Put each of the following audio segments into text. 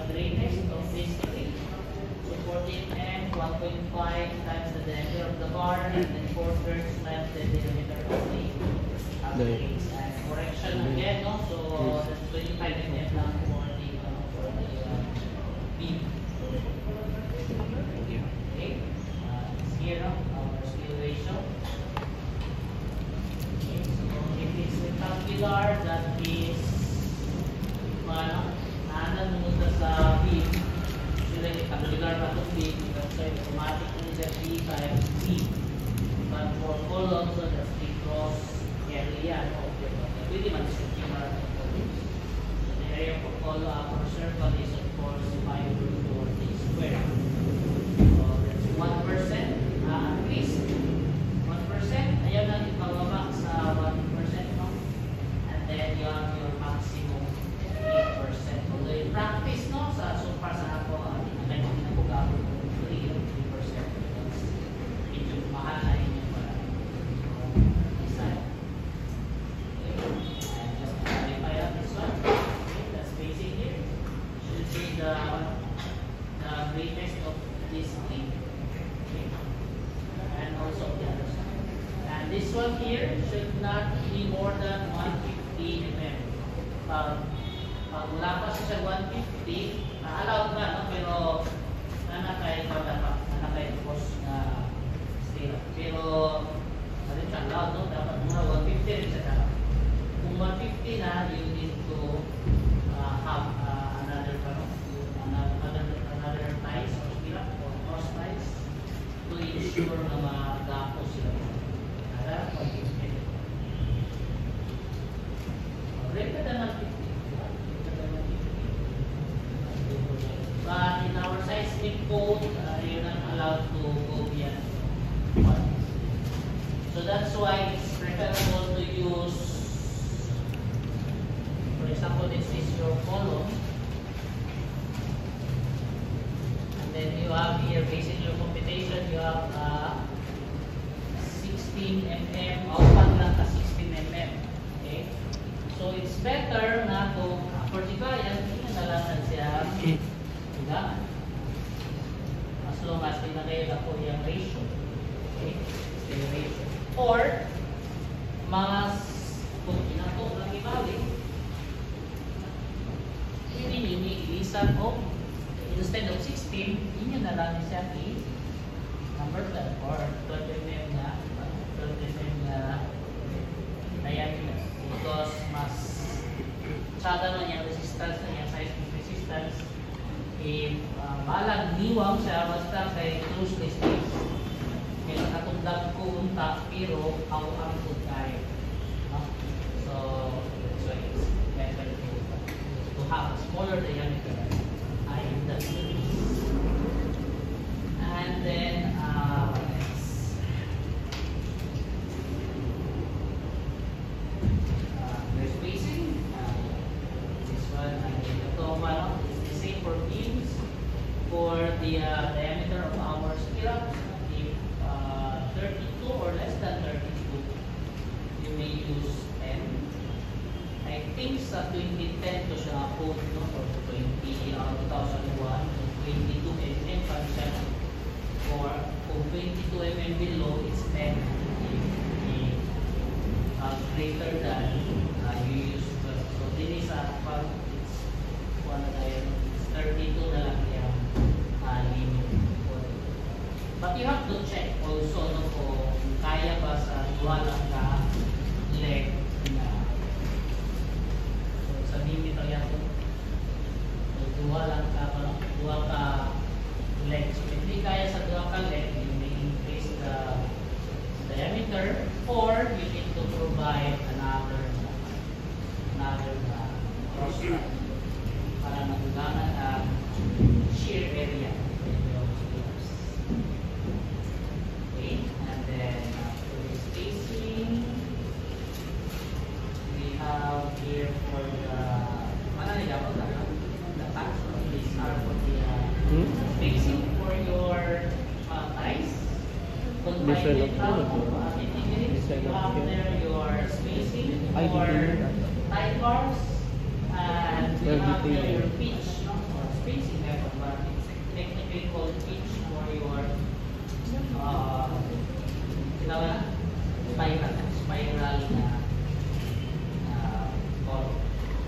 greatest of these three. So 14M, 1.5 times the diameter of the bar, and then 4/3 times the diameter of the base. And correction again, no? So that's 25 mm lang for the beam. Okay, it's here, no? Our scale ratio. Okay, so if it's rectangular, that is naanan mo sa beam. Sila rectangular na itong beam, that's why automatically that B times B. But for columns, so that's the cross area of the pwede man circular. So the area for column for circle is of course 5/4 square. So that's 1%, at least 1%. Ayaw na ipababa sa 1%, no? And then you have your maximum 8%. Although in practice, no, so far sa ako, hindi na po gawin 3%. Medyo mahal na yun yung design. Okay. And just to clarify out this one. Okay, that's basic here. Should be the greatest of this three. Okay. And also the other side. And this one here should not be more than 150 mm. Pag wala pa siya 150, allowed na, no? Pero nanakay cost na stirrup. Pero rin siya allowed, no? Dapat mga 150 rin siya dapat. Kung 150 na, you need to have another ties or stirrup or cross ties to ensure na magapo sila. Nara, 150. Greater than 150. But in our seismic code, you're not allowed to go beyond 1. So that's why it's preferable to use, for example, this is your column. And then you have here, based on your computation, you have 16 mm, open lang ka 16 mm. Okay? So it's better na to, for Tibayan, inalasan siya higaan. As long as pinagay na po yung ratio. Okay? Still ratio. Or, kung pinato lang ibalik, hindi ilisan o instead of 16, yun na lang siya number 12 or 12 mm na diameter. Because mas tsada na yung resistance na yung seismic resistance. If balang niwang siya, basta kay closely spaced. Kaya nakatundang ko unta, pero ang good tayo. No? So, that's why it's better to have a smaller diameter. That's the case. And then, there's spacing. This one, is the same for beams. For the diameter of our stirrup, if 32 or less than 32, you may use 10. I think sa 2010 to siya code, no, or 2001 to 22 mm pa siya. Or kung 22 mm below, it's 10. If greater than, you use 12. So this is it's 32 na lang yung limit. But you have to check also, no, kung kaya ba sa duwa lang ka leg na. So sa limit ang yan, so duwa lang ka, duwa ka leg. So if hindi kaya sa duwa ka leg, you may increase the diameter, or you need to provide another cross line para magulangan ang shear area. Okay, and then for the spacing, we have here for the tax of these are for the spacing for your ties. Confinement you have there your spacing for tie bars, and you have there your pitch, no? spacing method, but it's technically called pitch or your spiral column.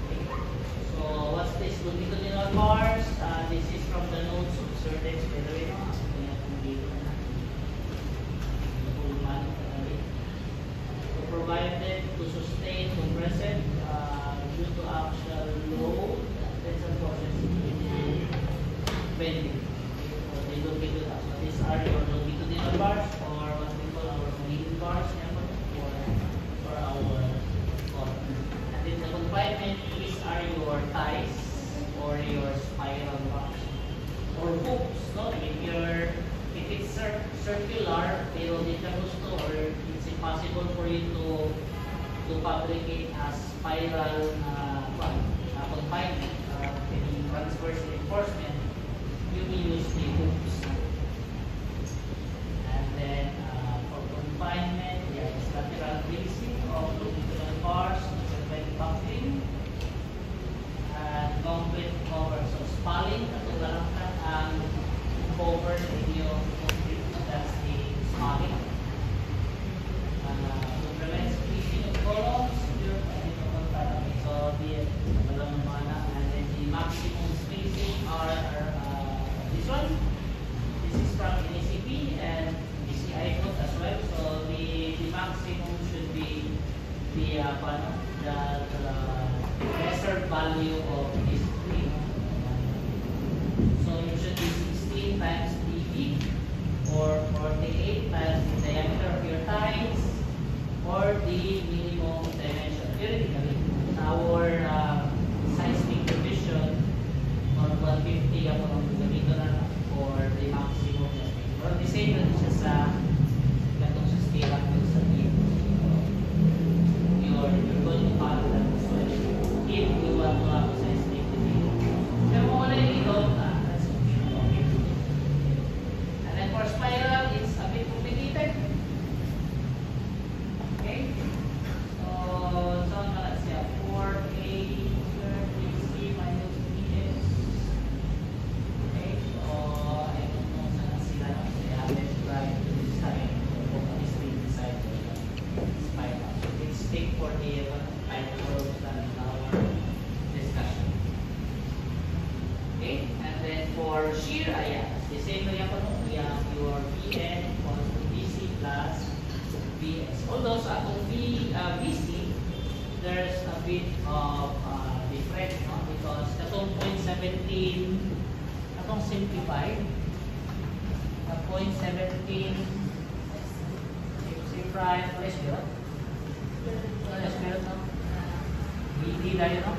Okay. So what's this longitudinal bars? This is from the notes of certain Pedro. Provided to sustain compressed due to actual load and tensile forces bending. So they located us. So these are your longitudinal bars or what we call our wheel bars for our column. And then the confinement, these are your ties or your spiral bars or hooks. No? If it's circular, pero di ka gusto or it's impossible for you to fabricate a spiral confinement, transverse reinforcement, you will use the hooks. And then for confinement, it's lateral bracing of longitudinal bars to prevent buckling and concrete cover. So spalling, katulad ang cover sa inyong concrete, that's the spalling. To prevent squeezing of columns, so and then the maximum spacing are this one. This is from NACP and DCI code as well. So the maximum should be the lesser value of this three. So it should be 16 times dB or 48 times the diameter of your ties or the minimum dimension. Theoretically, our seismic division or 150 ang gamito na for the maximum testing. Pero the same na siya sa gatong sa scale up sa team. You're going to follow that as well if you want to have a seismic division. Pero kung wala yung ito, that's okay. And then for spiral, it's a bit complicated. Okay? So let's say 4A squared is C minus 3S. Okay, so I don't know saan sila na. So let's try to design or obviously decide the spiral. Let's take for the time for our discussion. Okay, and then for shear, the same way we have your Vn equals to Vc plus Vs. Although sa atong Vc, there's a bit of difference, no? Because katong 0.17, katong simplified, 0.17 C prime, let's go. No? BD tayo, no?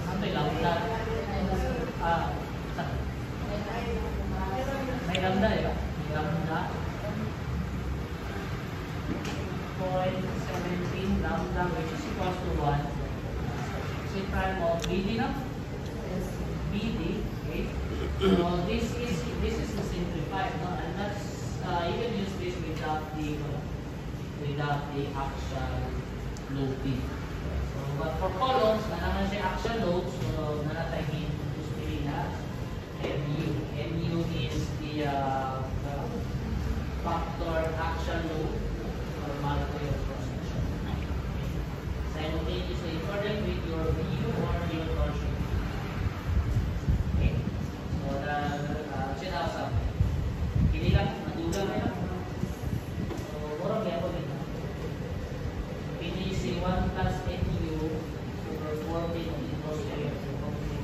Ano yung lambda? May lambda, di ba? Lambda. 0.17 lambda, which is equals to 1. C prime of BD, no? BD, okay? So this is the simplified, no? And that's you can use this without the actual loading. So, but for columns, na naman siya actual load, so nanatagin gusto na MU. MU is the factor actual load or multiple of cross-section. Simultaneously according with your VU or your torsion. Okay? So, sinasab. Hindi lang, nadulang na lang. So, murang yan po dito. PDC 1 plus NU over 14 of the cross area to complete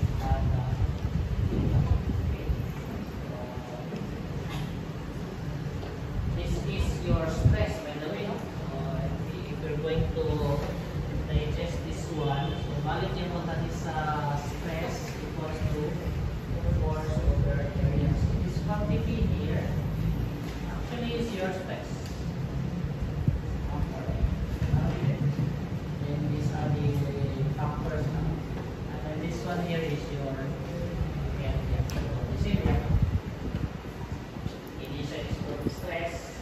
this is your stress, by the way, no? If you're going to digest this one, so balik yung mga sa stress equals to force over area. So this 40 feet here actually is your stress. Then these are the factors now. And then this one here is your area. So the same here. Initial is for the stress.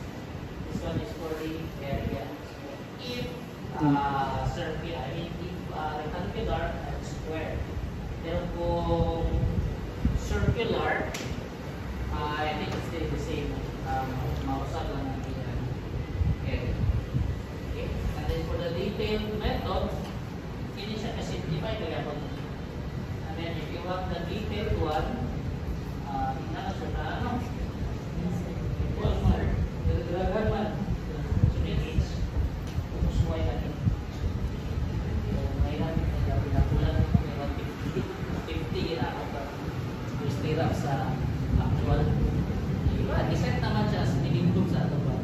This one is for the area. If circular, I mean if rectangular and square. Pero kung circular circular, I think it's still the same. Mausap lang ang area. Okay. And then for the detailed method, hindi siya ka-simplify kaya po. And then if you want the detailed one, tingnan na siya na ano? Gagawin man. Sunod is, umusuway natin. So, ngayon, pinakulan 50 ako pa. Stay sa actual. Diba? Iset naman siya as minimum sa ito ba?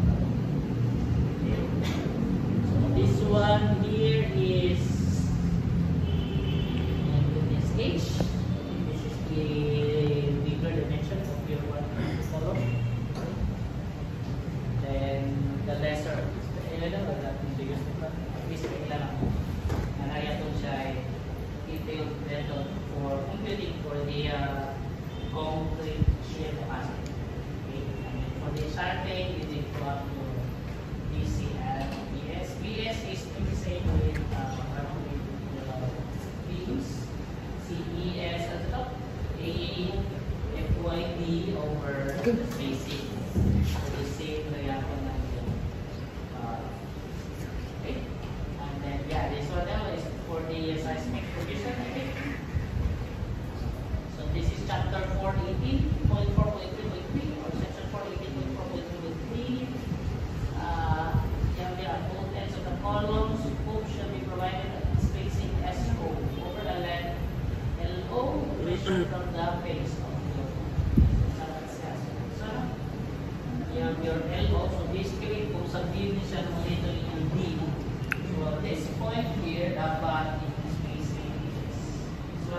So, this one here is H. This is the bigger dimension of your one column. Then the lesser, ilan na ba natin biggest one? At least ilan ako. Nanaya ito siya ay detailed method for computing for the concrete shear capacity. Okay. And then for the survey, you need to have to DC and BS. BS is the same with beams. CES at the top. A FYD over the basic. So the same reaction natin. Okay. And then yeah, this one now is for the seismic provision, I think. So this is chapter 418.4.3.3 or section 418.4.3.3. At both ends of the columns, hoops shall be provided at spacing SO over the length LO measured from the base of your your LO. So basically, kung sabihin niya siya naman ito yung D. So at this point here, dapat yung spacing is so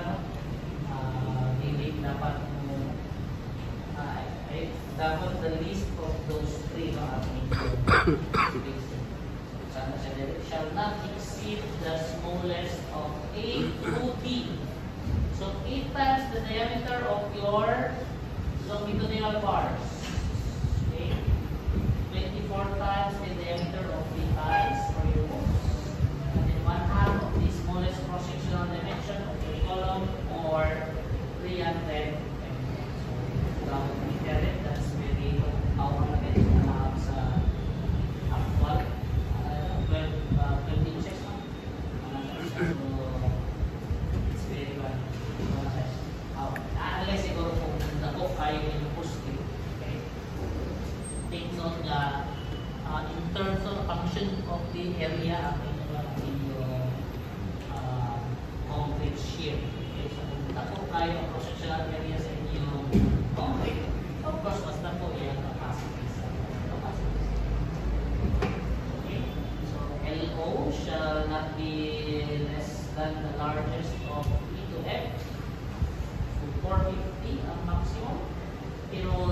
dapat mo dapat the list of those three shall not exceed the smallest of A through D. So 8 times the diameter of your longitudinal bars. Okay. 24 times the diameter of the ties or your hooks. And then 1/2 of the smallest cross-sectional dimension of your column or 300 that's very sa actual 12 inches it's very bad unless siguro kung nako kayo yung positive. Okay, take note na in terms of function of the area yung concrete shear. Okay, so kung nako kayo ang cross-sectional area sa inyong concrete, of course basta po yung capacity sa capacity. Okay, so LO shall not be less than the largest of E to F. So 450 ang maximum. Pero